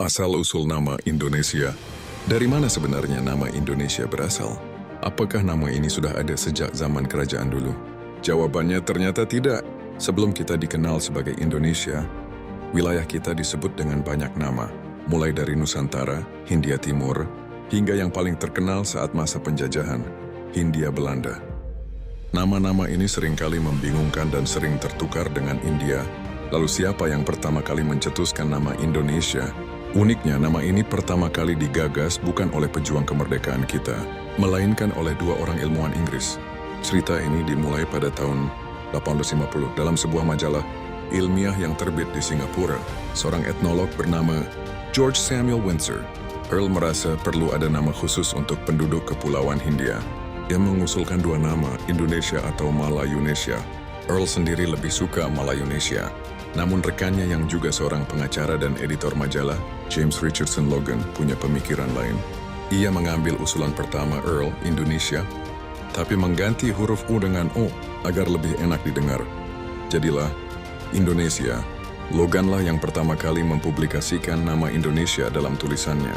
Asal-usul nama Indonesia. Dari mana sebenarnya nama Indonesia berasal? Apakah nama ini sudah ada sejak zaman kerajaan dulu? Jawabannya ternyata tidak. Sebelum kita dikenal sebagai Indonesia, wilayah kita disebut dengan banyak nama, mulai dari Nusantara, Hindia Timur, hingga yang paling terkenal saat masa penjajahan, Hindia Belanda. Nama-nama ini seringkali membingungkan dan sering tertukar dengan India. Lalu siapa yang pertama kali mencetuskan nama Indonesia? Uniknya, nama ini pertama kali digagas bukan oleh pejuang kemerdekaan kita, melainkan oleh dua orang ilmuwan Inggris. Cerita ini dimulai pada tahun 1850 dalam sebuah majalah ilmiah yang terbit di Singapura. Seorang etnolog bernama George Samuel Windsor, Earl merasa perlu ada nama khusus untuk penduduk Kepulauan Hindia. Dia mengusulkan dua nama, Indonesia atau Malayunesia. Earl sendiri lebih suka Malayunesia. Namun rekannya yang juga seorang pengacara dan editor majalah, James Richardson Logan, punya pemikiran lain. Ia mengambil usulan pertama Earl, Indonesia, tapi mengganti huruf U dengan O agar lebih enak didengar. Jadilah Indonesia. Loganlah yang pertama kali mempublikasikan nama Indonesia dalam tulisannya.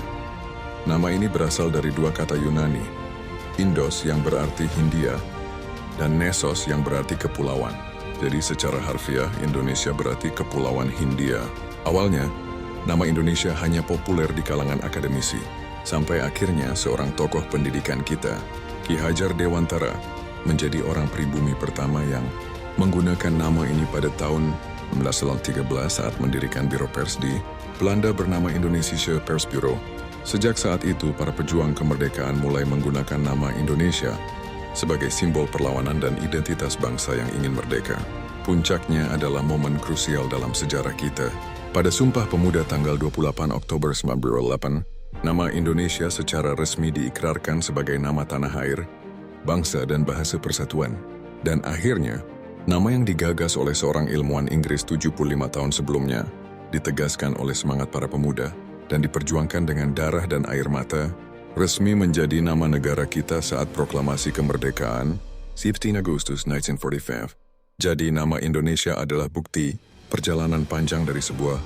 Nama ini berasal dari dua kata Yunani, Indos yang berarti Hindia, dan Nesos yang berarti kepulauan. Jadi secara harfiah, Indonesia berarti Kepulauan Hindia. Awalnya, nama Indonesia hanya populer di kalangan akademisi. Sampai akhirnya seorang tokoh pendidikan kita, Ki Hajar Dewantara, menjadi orang pribumi pertama yang menggunakan nama ini pada tahun 1913 saat mendirikan Biro Pers di Belanda bernama Indonesische Persbureau. Sejak saat itu, para pejuang kemerdekaan mulai menggunakan nama Indonesia sebagai simbol perlawanan dan identitas bangsa yang ingin merdeka. Puncaknya adalah momen krusial dalam sejarah kita. Pada Sumpah Pemuda tanggal 28 Oktober 1908, nama Indonesia secara resmi diikrarkan sebagai nama tanah air, bangsa dan bahasa persatuan. Dan akhirnya, nama yang digagas oleh seorang ilmuwan Inggris 75 tahun sebelumnya, ditegaskan oleh semangat para pemuda dan diperjuangkan dengan darah dan air mata, resmi menjadi nama negara kita saat proklamasi kemerdekaan 15 Agustus 1945. Jadi nama Indonesia adalah bukti perjalanan panjang dari sebuah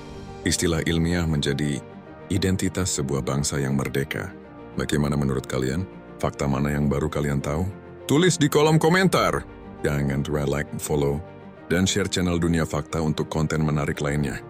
istilah ilmiah menjadi identitas sebuah bangsa yang merdeka. Bagaimana menurut kalian? Fakta mana yang baru kalian tahu? Tulis di kolom komentar. Jangan lupa like, follow, dan share channel Dunia Fakta untuk konten menarik lainnya.